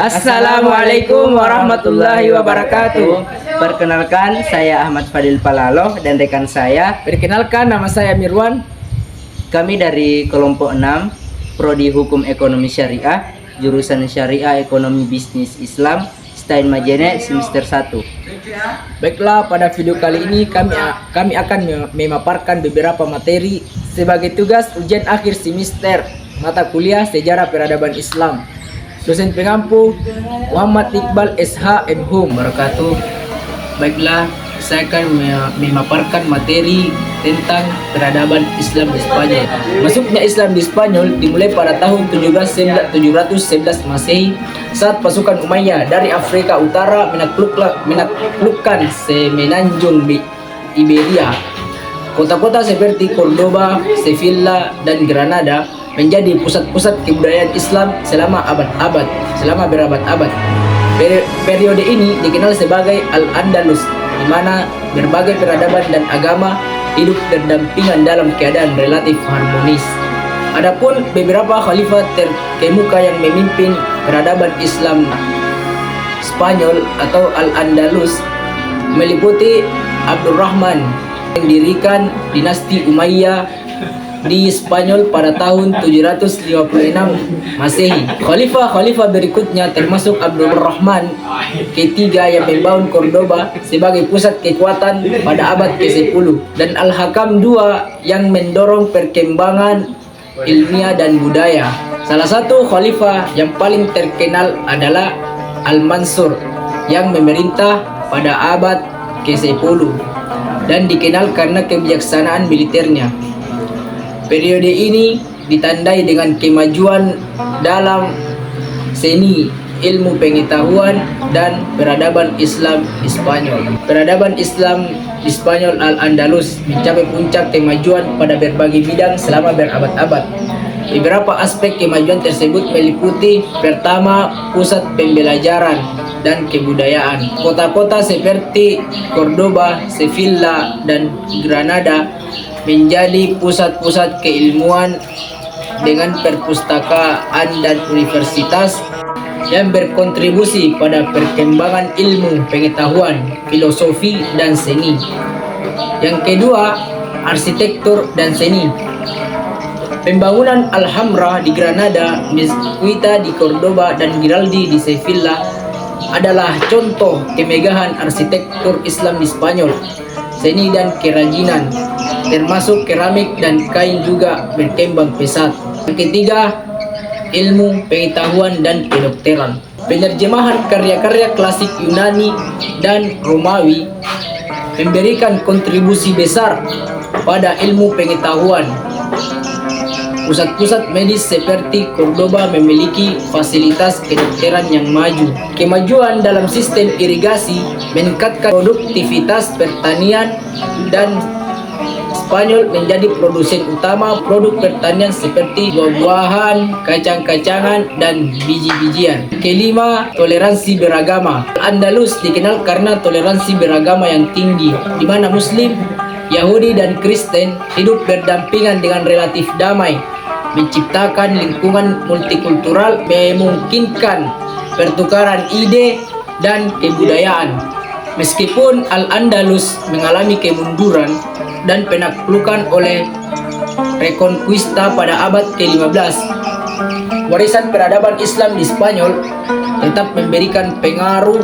Assalamualaikum warahmatullahi wabarakatuh. Perkenalkan, saya Ahmad Fadil Palaloh dan rekan saya. Perkenalkan, nama saya Mirwan. Kami dari kelompok 6, Prodi Hukum Ekonomi Syariah, jurusan Syariah Ekonomi Bisnis Islam, Stein Majene, semester 1. Baiklah, pada video kali ini kami akan memaparkan beberapa materi sebagai tugas ujian akhir semester mata kuliah Sejarah Peradaban Islam. Dosen pengampu Muhammad Iqbal SH MHum Barakatuh. Baiklah, saya akan memaparkan materi tentang peradaban Islam di Spanyol. Masuknya Islam di Spanyol dimulai pada tahun 711 Masehi saat pasukan Umayyah dari Afrika Utara menaklukkan semenanjung Iberia. Kota-kota seperti Cordoba, Sevilla, dan Granada menjadi pusat-pusat kebudayaan Islam selama berabad-abad. Periode ini dikenal sebagai Al-Andalus, di mana berbagai peradaban dan agama hidup berdampingan dalam keadaan relatif harmonis. Adapun beberapa khalifah terkemuka yang memimpin peradaban Islam Spanyol atau Al-Andalus meliputi Abdurrahman yang mendirikan dinasti Umayyah di Spanyol pada tahun 756 Masehi. Khalifah berikutnya termasuk Abdurrahman ketiga yang membangun Cordoba sebagai pusat kekuatan pada abad ke-10 dan Al-Hakam II yang mendorong perkembangan ilmiah dan budaya. Salah satu khalifah yang paling terkenal adalah Al-Mansur yang memerintah pada abad ke-10 dan dikenal karena kebijaksanaan militernya. Periode ini ditandai dengan kemajuan dalam seni, ilmu pengetahuan, dan peradaban Islam di Spanyol. Peradaban Islam di Spanyol Al-Andalus mencapai puncak kemajuan pada berbagai bidang selama berabad-abad. Beberapa aspek kemajuan tersebut meliputi: pertama, pusat pembelajaran dan kebudayaan. Kota-kota seperti Cordoba, Sevilla, dan Granada menjadi pusat-pusat keilmuan dengan perpustakaan dan universitas yang berkontribusi pada perkembangan ilmu pengetahuan, filosofi, dan seni. Yang kedua, arsitektur dan seni. Pembangunan Alhambra di Granada, Mezquita di Cordoba, dan Giraldi di Sevilla adalah contoh kemegahan arsitektur Islam di Spanyol. Seni dan kerajinan, termasuk keramik dan kain, juga berkembang pesat. Yang ketiga, ilmu pengetahuan dan kedokteran. Penerjemahan karya-karya klasik Yunani dan Romawi memberikan kontribusi besar pada ilmu pengetahuan. Pusat-pusat medis seperti Cordoba memiliki fasilitas kedokteran yang maju. Kemajuan dalam sistem irigasi meningkatkan produktivitas pertanian dan Spanyol menjadi produsen utama produk pertanian seperti buah-buahan, kacang-kacangan, dan biji-bijian. Kelima, toleransi beragama. Al-Andalus dikenal karena toleransi beragama yang tinggi, di mana Muslim, Yahudi, dan Kristen hidup berdampingan dengan relatif damai, menciptakan lingkungan multikultural, memungkinkan pertukaran ide dan kebudayaan. Meskipun Al-Andalus mengalami kemunduran dan penaklukan oleh Reconquista pada abad ke-15, warisan peradaban Islam di Spanyol tetap memberikan pengaruh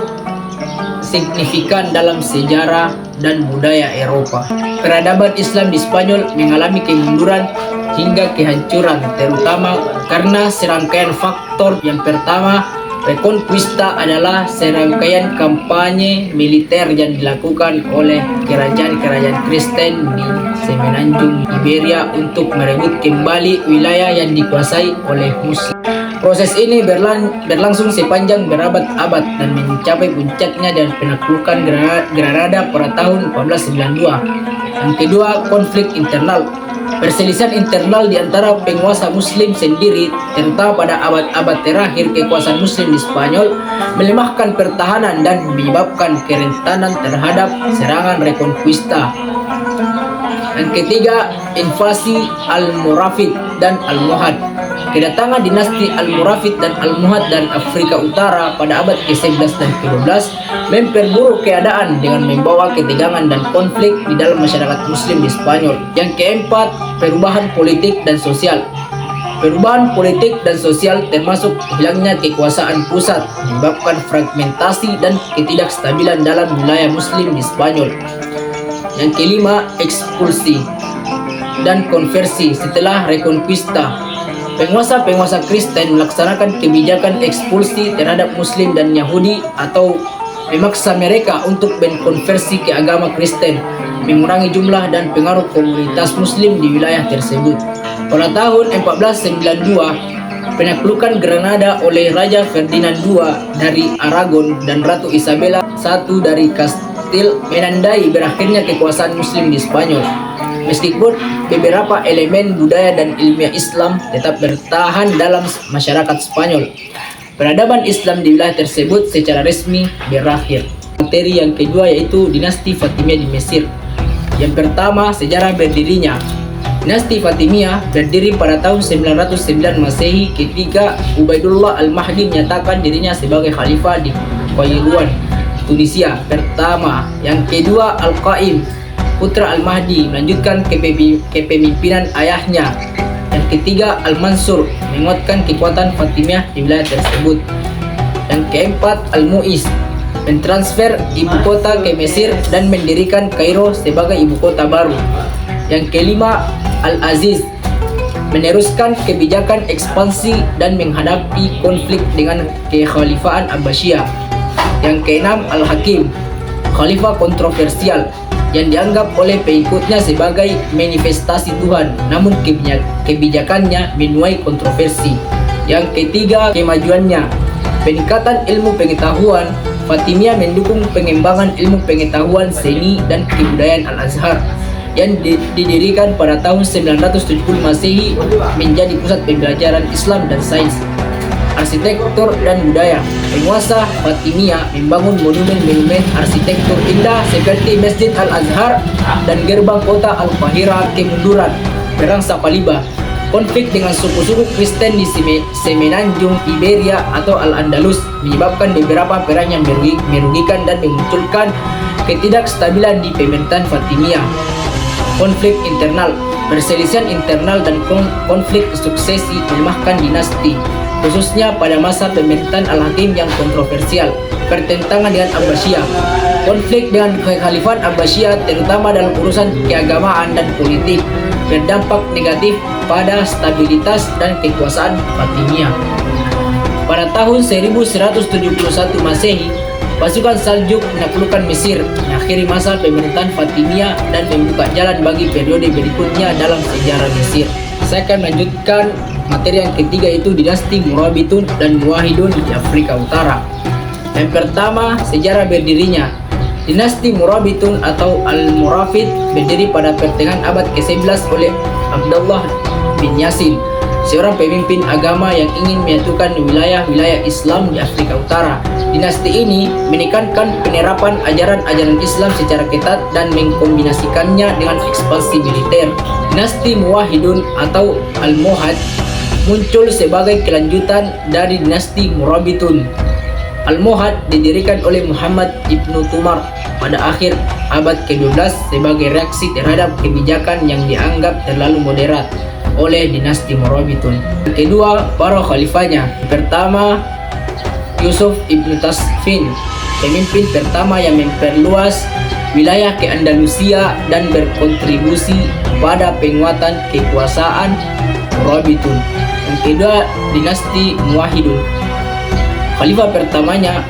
signifikan dalam sejarah dan budaya Eropa. Peradaban Islam di Spanyol mengalami kemunduran hingga kehancuran, terutama karena serangkaian faktor. Yang pertama, Reconquista adalah serangkaian kampanye militer yang dilakukan oleh kerajaan-kerajaan Kristen di semenanjung Iberia untuk merebut kembali wilayah yang dikuasai oleh Muslim. Proses ini berlangsung sepanjang berabad-abad dan mencapai puncaknya dan penaklukan Granada pada tahun 1492. Yang kedua, konflik internal. Perselisihan internal di antara penguasa Muslim sendiri, terutama pada abad-abad terakhir kekuasaan Muslim di Spanyol, melemahkan pertahanan dan menyebabkan kerentanan terhadap serangan Reconquista. Yang ketiga, invasi Almoravid dan Almohad. Kedatangan dinasti Al-Murabit dan Al-Muhad dari Afrika Utara pada abad ke-11 dan ke-12 memperburuk keadaan dengan membawa ketegangan dan konflik di dalam masyarakat Muslim di Spanyol. Yang keempat, perubahan politik dan sosial. Perubahan politik dan sosial termasuk hilangnya kekuasaan pusat menyebabkan fragmentasi dan ketidakstabilan dalam wilayah Muslim di Spanyol. Yang kelima, ekspulsi dan konversi setelah Reconquista. Penguasa-penguasa Kristen melaksanakan kebijakan ekspulsi terhadap Muslim dan Yahudi atau memaksa mereka untuk berkonversi ke agama Kristen, mengurangi jumlah dan pengaruh komunitas Muslim di wilayah tersebut. Pada tahun 1492, penaklukan Granada oleh Raja Ferdinand II dari Aragon dan Ratu Isabella I dari Kastil menandai berakhirnya kekuasaan Muslim di Spanyol. Meskipun beberapa elemen budaya dan ilmiah Islam tetap bertahan dalam masyarakat Spanyol, peradaban Islam di wilayah tersebut secara resmi berakhir. Materi yang kedua yaitu dinasti Fatimiyah di Mesir. Yang pertama, sejarah berdirinya. Dinasti Fatimiyah berdiri pada tahun 909 Masehi ketika Ubaidullah Al-Mahdi menyatakan dirinya sebagai khalifah di Kairouan, Tunisia pertama. Yang kedua, Al-Qaim, putra Al-Mahdi, melanjutkan kepemimpinan ayahnya. Yang ketiga, Al-Mansur, menguatkan kekuatan Fatimiyah di wilayah tersebut. Yang keempat, Al-Mu'iz, mentransfer ibu kota ke Mesir dan mendirikan Kairo sebagai ibu kota baru. Yang kelima, Al-Aziz, meneruskan kebijakan ekspansi dan menghadapi konflik dengan kekhalifahan Abbasiyah. Yang keenam, Al-Hakim, khalifah kontroversial yang dianggap oleh pengikutnya sebagai manifestasi Tuhan, namun kebijakannya menuai kontroversi. Yang ketiga, kemajuannya. Peningkatan ilmu pengetahuan. Fatimiyah mendukung pengembangan ilmu pengetahuan seni dan kebudayaan Al-Azhar yang didirikan pada tahun 970 Masehi menjadi pusat pembelajaran Islam dan sains, arsitektur dan budaya. Penguasa Fatimiyah membangun monumen-monumen arsitektur indah seperti Masjid Al-Azhar dan gerbang kota Al-Qahira. Kemunduran Perang Sapaliba. Konflik dengan suku-suku Kristen di Semenanjung Iberia atau Al-Andalus menyebabkan beberapa perang yang merugikan dan memunculkan ketidakstabilan di pemerintahan Fatimiyah. Konflik internal. Perselisihan internal dan konflik suksesi melemahkan dinasti, khususnya pada masa pemerintahan Al-Hakim yang kontroversial. Pertentangan dengan Abbasiyah. Konflik dengan kekhalifahan Abbasiyah terutama dalam urusan keagamaan dan politik berdampak negatif pada stabilitas dan kekuasaan Fatimiyah. Pada tahun 1171 Masehi, pasukan Saljuk menaklukkan Mesir, mengakhiri masa pemerintahan Fatimiyah dan membuka jalan bagi periode berikutnya dalam sejarah Mesir. Saya akan melanjutkan materi yang ketiga, yaitu dinasti Murabitun dan Muwahhidun di Afrika Utara. Yang pertama, sejarah berdirinya. Dinasti Murabitun atau Al-Murabit berdiri pada pertengahan abad ke-11 oleh Abdullah bin Yasin, seorang pemimpin agama yang ingin menyatukan wilayah-wilayah Islam di Afrika Utara. Dinasti ini menekankan penerapan ajaran-ajaran Islam secara ketat dan mengkombinasikannya dengan ekspansi militer. Dinasti Muwahhidun atau Al-Muhad muncul sebagai kelanjutan dari dinasti Murabitun. Al-Muhad didirikan oleh Muhammad Ibnu Tumar pada akhir abad ke-12 sebagai reaksi terhadap kebijakan yang dianggap terlalu moderat oleh dinasti Murabitun. Kedua, para khalifahnya. Pertama, Yusuf Ibnu Tasfin, pemimpin pertama yang memperluas wilayah ke Andalusia dan berkontribusi pada penguatan kekuasaan Murabitun. Yang kedua, dinasti Muwahhidun. Khalifah pertamanya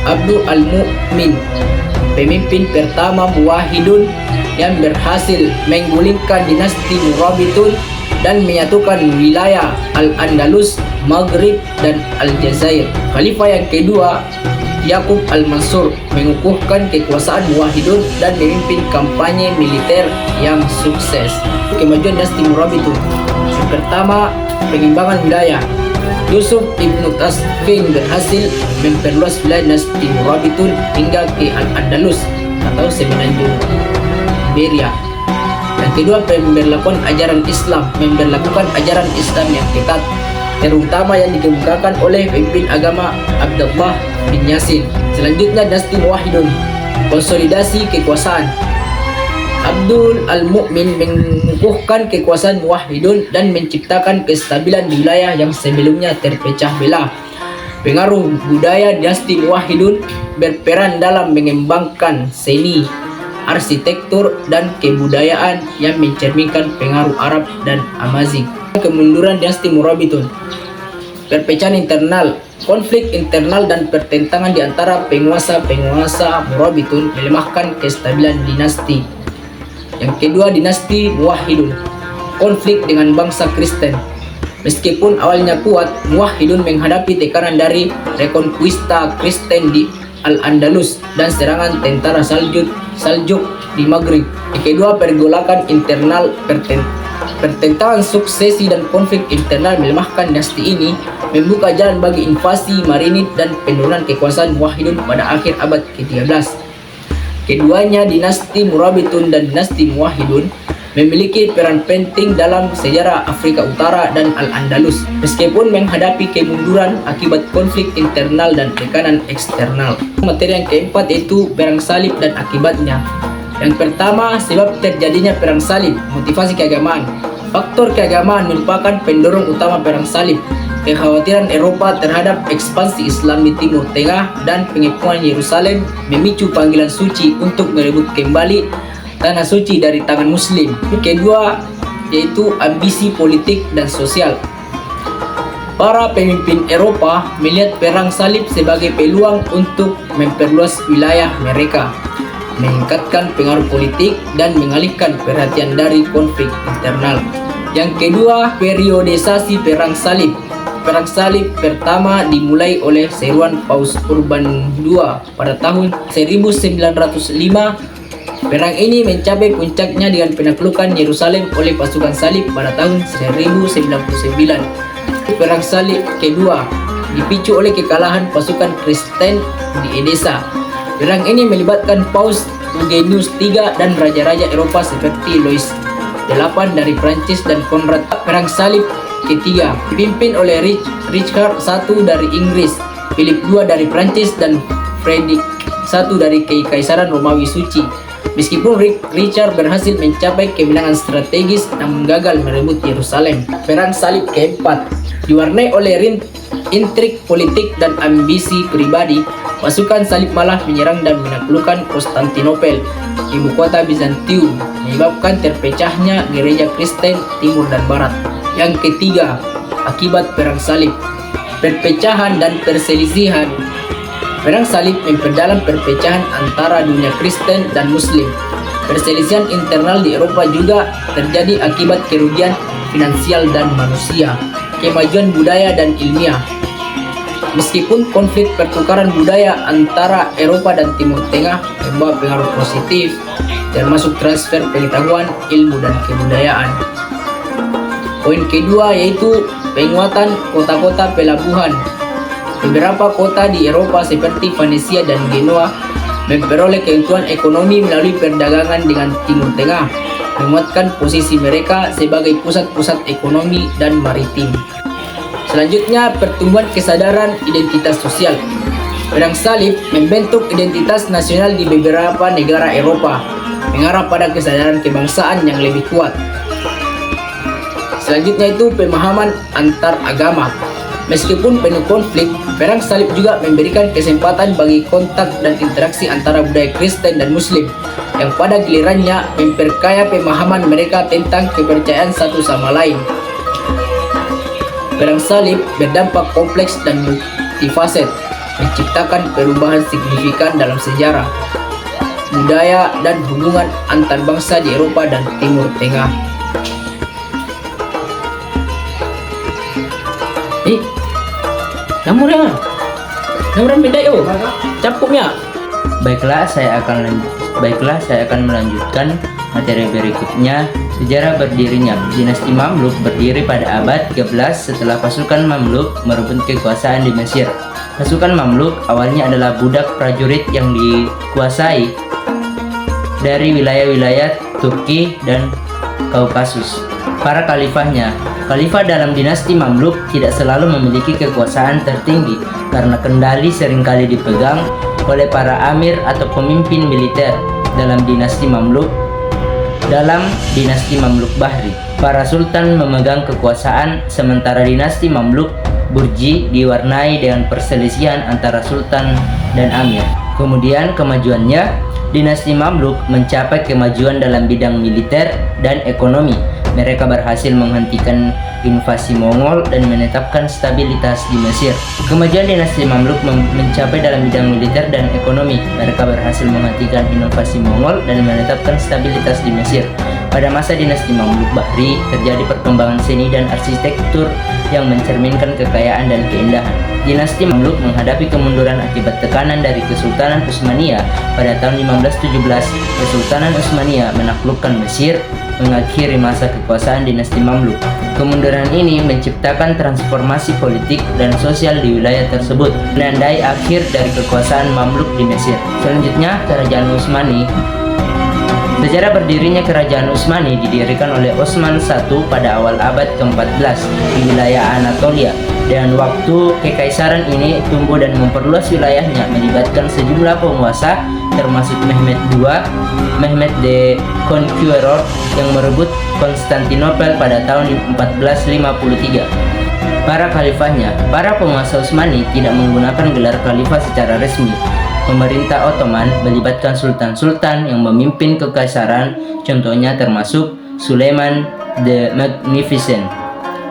Abdul Al-Mu'min, pemimpin pertama Muwahhidun yang berhasil menggulingkan dinasti Murabitun dan menyatukan wilayah Al-Andalus, Maghrib, dan Aljazair. Khalifah yang kedua, Yakub Al-Mansur, mengukuhkan kekuasaan Muwahhidun dan memimpin kampanye militer yang sukses. Kemajuan dinasti Murabitun. Yang pertama, pengembangan wilayah. Yusuf Ibnu Tasfin berhasil memperluas wilayah dinasti Murabitun hingga ke Al-Andalus atau Semenanjung Iberia. Yang kedua, pemberlakuan ajaran Islam, memberlakukan ajaran Islam yang ketat. terutama yang dikemukakan oleh pemimpin agama Abdullah bin Yasin. Selanjutnya dinasti Muwahhidun, konsolidasi kekuasaan. Abdul Al-Mu'min mengukuhkan kekuasaan Muwahhidun dan menciptakan kestabilan di wilayah yang sebelumnya terpecah belah. Pengaruh budaya dinasti Muwahhidun berperan dalam mengembangkan seni, arsitektur, dan kebudayaan yang mencerminkan pengaruh Arab dan Amazigh. Kemunduran dinasti Murabitun, perpecahan internal, konflik internal dan pertentangan di antara penguasa-penguasa Murabitun melemahkan kestabilan dinasti. Yang kedua, dinasti Muwahhidun, konflik dengan bangsa Kristen. Meskipun awalnya kuat, Muwahhidun menghadapi tekanan dari rekonquista Kristen di Al-Andalus dan serangan tentara Saljuk di Maghrib. Yang kedua, pergolakan internal, pertentangan suksesi dan konflik internal melemahkan dinasti ini, membuka jalan bagi invasi Marinid dan penurunan kekuasaan Muwahhidun pada akhir abad ke-13. Keduanya, dinasti Murabitun dan dinasti Muwahhidun, memiliki peran penting dalam sejarah Afrika Utara dan Al-Andalus, meskipun menghadapi kemunduran akibat konflik internal dan tekanan eksternal. Materi yang keempat yaitu perang salib dan akibatnya. Yang pertama, sebab terjadinya perang salib, motivasi keagamaan. Faktor keagamaan merupakan pendorong utama perang salib. Kekhawatiran Eropa terhadap ekspansi Islam di Timur Tengah dan pengepungan Yerusalem memicu panggilan suci untuk merebut kembali tanah suci dari tangan Muslim. Kedua, yaitu ambisi politik dan sosial. Para pemimpin Eropa melihat perang salib sebagai peluang untuk memperluas wilayah mereka, meningkatkan pengaruh politik, dan mengalihkan perhatian dari konflik internal. Yang kedua, periodisasi perang salib. Perang salib pertama dimulai oleh seruan Paus Urban II pada tahun 1905. Perang ini mencapai puncaknya dengan penaklukan Yerusalem oleh pasukan salib pada tahun 1099. Perang salib kedua dipicu oleh kekalahan pasukan Kristen di Edessa. Perang ini melibatkan Paus Eugenius III dan raja-raja Eropa seperti Louis VIII dari Prancis dan Konrad. Perang salib ketiga dipimpin oleh Richard I dari Inggris, Philip II dari Prancis, dan Frederick I dari Kekaisaran Romawi Suci. Meskipun Richard berhasil mencapai kemenangan strategis namun gagal merebut Yerusalem. Perang salib keempat diwarnai oleh intrik politik dan ambisi pribadi. Pasukan salib malah menyerang dan menaklukkan Konstantinopel, ibu kota Bizantium, menyebabkan terpecahnya gereja Kristen Timur dan Barat. Yang ketiga, akibat perang salib, perpecahan dan perselisihan. Perang salib memperdalam perpecahan antara dunia Kristen dan Muslim. Perselisihan internal di Eropa juga terjadi akibat kerugian finansial dan manusia, kemajuan budaya dan ilmiah. Meskipun konflik pertukaran budaya antara Eropa dan Timur Tengah membawa pengaruh positif, termasuk transfer pengetahuan, ilmu, dan kebudayaan. Poin kedua yaitu penguatan kota-kota pelabuhan. Beberapa kota di Eropa seperti Venesia dan Genoa memperoleh keuntungan ekonomi melalui perdagangan dengan Timur Tengah, menguatkan posisi mereka sebagai pusat-pusat ekonomi dan maritim. Selanjutnya, pertumbuhan kesadaran identitas sosial. Perang salib membentuk identitas nasional di beberapa negara Eropa, mengarah pada kesadaran kebangsaan yang lebih kuat. Selanjutnya itu pemahaman antar agama. Meskipun penuh konflik, perang salib juga memberikan kesempatan bagi kontak dan interaksi antara budaya Kristen dan Muslim, yang pada gilirannya memperkaya pemahaman mereka tentang kepercayaan satu sama lain. Perang salib berdampak kompleks dan multifaset, menciptakan perubahan signifikan dalam sejarah, budaya, dan hubungan antar bangsa di Eropa dan Timur Tengah. Namun beda yo, capuknya. Baiklah, saya akan melanjutkan materi berikutnya. Sejarah berdirinya dinasti Mamluk berdiri pada abad 13 setelah pasukan Mamluk merebut kekuasaan di Mesir. Pasukan Mamluk awalnya adalah budak prajurit yang dikuasai dari wilayah-wilayah Turki dan Kaukasus. Para khalifahnya. Khalifah dalam dinasti Mamluk tidak selalu memiliki kekuasaan tertinggi karena kendali seringkali dipegang oleh para amir atau pemimpin militer dalam dinasti Mamluk. Dalam dinasti Mamluk Bahri, para sultan memegang kekuasaan, sementara dinasti Mamluk Burji diwarnai dengan perselisihan antara sultan dan amir. Kemudian kemajuannya, dinasti Mamluk mencapai kemajuan dalam bidang militer dan ekonomi. Mereka berhasil menghentikan invasi Mongol dan menetapkan stabilitas di Mesir. Kemajuan dinasti Mamluk mencapai dalam bidang militer dan ekonomi. Mereka berhasil menghentikan invasi Mongol dan menetapkan stabilitas di Mesir. Pada masa dinasti Mamluk Bahri, terjadi perkembangan seni dan arsitektur yang mencerminkan kekayaan dan keindahan. Dinasti Mamluk menghadapi kemunduran akibat tekanan dari Kesultanan Utsmaniyah. Pada tahun 1517, Kesultanan Utsmaniyah menaklukkan Mesir, mengakhiri masa kekuasaan dinasti Mamluk. Kemunduran ini menciptakan transformasi politik dan sosial di wilayah tersebut, menandai akhir dari kekuasaan Mamluk di Mesir. Selanjutnya, Kerajaan Utsmani. Sejarah berdirinya Kerajaan Utsmani didirikan oleh Osman I pada awal abad ke-14 di wilayah Anatolia. Dengan waktu, kekaisaran ini tumbuh dan memperluas wilayahnya, melibatkan sejumlah penguasa termasuk Mehmed II, Mehmed the Conqueror yang merebut Konstantinopel pada tahun 1453. Para khalifahnya. Para penguasa Utsmani tidak menggunakan gelar khalifah secara resmi. Pemerintah Ottoman melibatkan sultan-sultan yang memimpin kekaisaran, contohnya termasuk Sulaiman the Magnificent.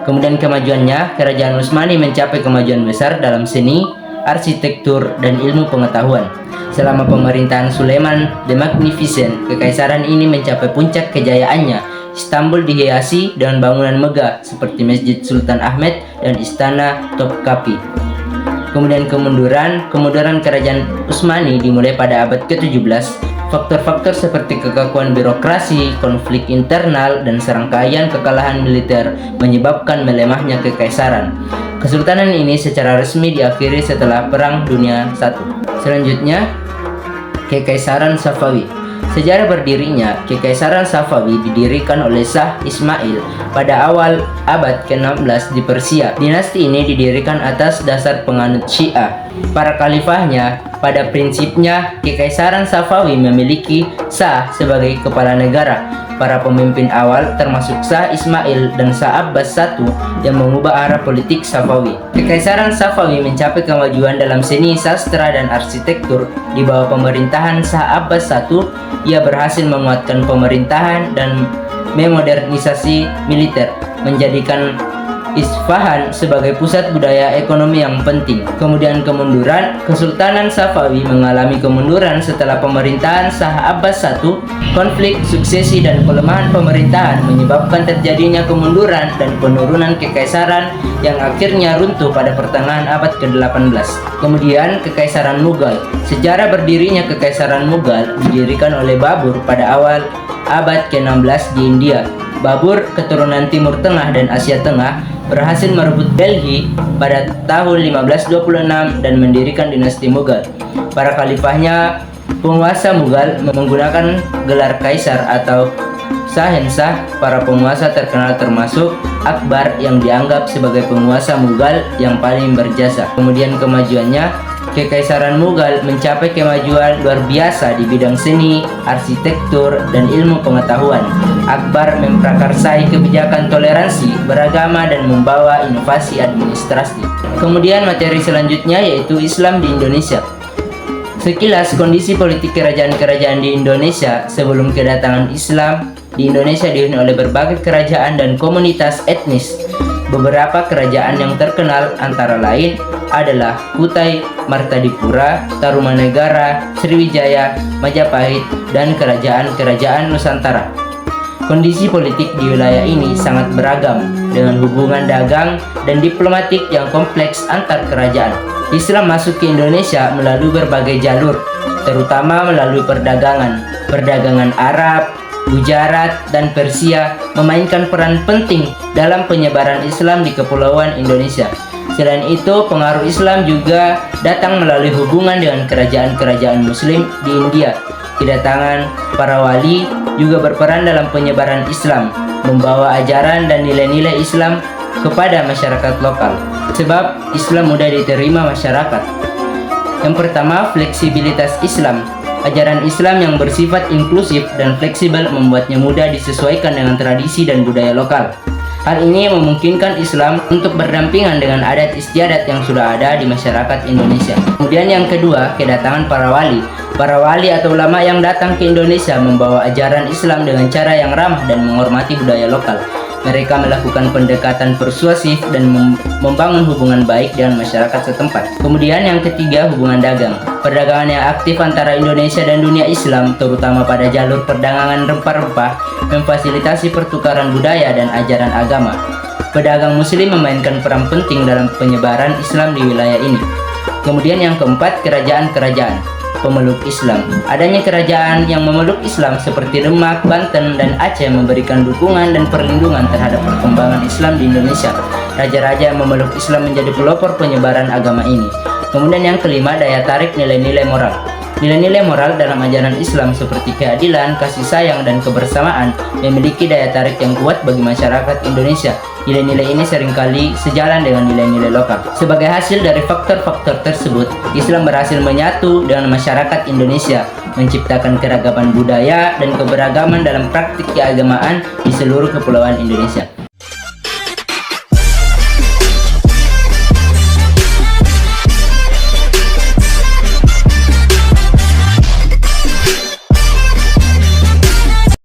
Kemudian kemajuannya, Kerajaan Utsmani mencapai kemajuan besar dalam seni, arsitektur, dan ilmu pengetahuan. Selama pemerintahan Sulaiman the Magnificent, kekaisaran ini mencapai puncak kejayaannya. Istanbul dihiasi dengan bangunan megah seperti Masjid Sultan Ahmed dan Istana Topkapi. Kemudian kemunduran Kerajaan Utsmani dimulai pada abad ke-17. Faktor-faktor seperti kekakuan birokrasi, konflik internal, dan serangkaian kekalahan militer menyebabkan melemahnya kekaisaran. Kesultanan ini secara resmi diakhiri setelah Perang Dunia I. Selanjutnya, Kekaisaran Safawi. Sejarah berdirinya Kekaisaran Safawi didirikan oleh Shah Ismail pada awal abad ke-16 di Persia. Dinasti ini didirikan atas dasar penganut Syiah. Para khalifahnya, pada prinsipnya Kekaisaran Safawi memiliki Shah sebagai kepala negara. Para pemimpin awal termasuk Shah Ismail dan Shah Abbas I yang mengubah arah politik Safawi. Kekaisaran Safawi mencapai kemajuan dalam seni, sastra, dan arsitektur. Di bawah pemerintahan Shah Abbas I, ia berhasil menguatkan pemerintahan dan memodernisasi militer, menjadikan Isfahan sebagai pusat budaya ekonomi yang penting. Kemudian kemunduran, Kesultanan Safawi mengalami kemunduran setelah pemerintahan Shah Abbas I. Konflik, suksesi, dan pelemahan pemerintahan menyebabkan terjadinya kemunduran dan penurunan kekaisaran yang akhirnya runtuh pada pertengahan abad ke-18. Kemudian Kekaisaran Mughal. Sejarah berdirinya Kekaisaran Mughal didirikan oleh Babur pada awal abad ke-16 di India. Babur, keturunan Timur Tengah dan Asia Tengah, berhasil merebut Delhi pada tahun 1526 dan mendirikan dinasti Mughal. Para khalifahnya, penguasa Mughal, menggunakan gelar kaisar atau Sahensah. Para penguasa terkenal termasuk Akbar yang dianggap sebagai penguasa Mughal yang paling berjasa. Kemudian kemajuannya, Kekaisaran Mughal mencapai kemajuan luar biasa di bidang seni, arsitektur, dan ilmu pengetahuan. Akbar memprakarsai kebijakan toleransi beragama dan membawa inovasi administrasi. Kemudian materi selanjutnya yaitu Islam di Indonesia. Sekilas kondisi politik kerajaan-kerajaan di Indonesia sebelum kedatangan Islam. Di Indonesia dihuni oleh berbagai kerajaan dan komunitas etnis. Beberapa kerajaan yang terkenal antara lain adalah Kutai, Martadipura, Tarumanegara, Sriwijaya, Majapahit, dan kerajaan-kerajaan Nusantara. Kondisi politik di wilayah ini sangat beragam, dengan hubungan dagang dan diplomatik yang kompleks antar kerajaan. Islam masuk ke Indonesia melalui berbagai jalur, terutama melalui perdagangan Arab, Gujarat, dan Persia memainkan peran penting dalam penyebaran Islam di Kepulauan Indonesia. Selain itu, pengaruh Islam juga datang melalui hubungan dengan kerajaan-kerajaan Muslim di India. Kedatangan para wali juga berperan dalam penyebaran Islam. membawa ajaran dan nilai-nilai Islam kepada masyarakat lokal. Sebab Islam mudah diterima masyarakat. Yang pertama, fleksibilitas Islam. Ajaran Islam yang bersifat inklusif dan fleksibel membuatnya mudah disesuaikan dengan tradisi dan budaya lokal. Hal ini memungkinkan Islam untuk berdampingan dengan adat istiadat yang sudah ada di masyarakat Indonesia. Kemudian yang kedua, kedatangan para wali. Para wali atau ulama yang datang ke Indonesia membawa ajaran Islam dengan cara yang ramah dan menghormati budaya lokal. Mereka melakukan pendekatan persuasif dan membangun hubungan baik dengan masyarakat setempat. Kemudian yang ketiga, hubungan dagang. Perdagangan yang aktif antara Indonesia dan dunia Islam, terutama pada jalur perdagangan rempah-rempah, memfasilitasi pertukaran budaya dan ajaran agama. Pedagang muslim memainkan peran penting dalam penyebaran Islam di wilayah ini. Kemudian yang keempat, kerajaan-kerajaan pemeluk Islam. Adanya kerajaan yang memeluk Islam seperti Demak, Banten, dan Aceh memberikan dukungan dan perlindungan terhadap perkembangan Islam di Indonesia. Raja-raja yang memeluk Islam menjadi pelopor penyebaran agama ini. Kemudian yang kelima, daya tarik nilai-nilai moral. Nilai-nilai moral dalam ajaran Islam seperti keadilan, kasih sayang, dan kebersamaan memiliki daya tarik yang kuat bagi masyarakat Indonesia. Nilai-nilai ini seringkali sejalan dengan nilai-nilai lokal. Sebagai hasil dari faktor-faktor tersebut, Islam berhasil menyatu dengan masyarakat Indonesia, menciptakan keragaman budaya dan keberagaman dalam praktik keagamaan di seluruh kepulauan Indonesia.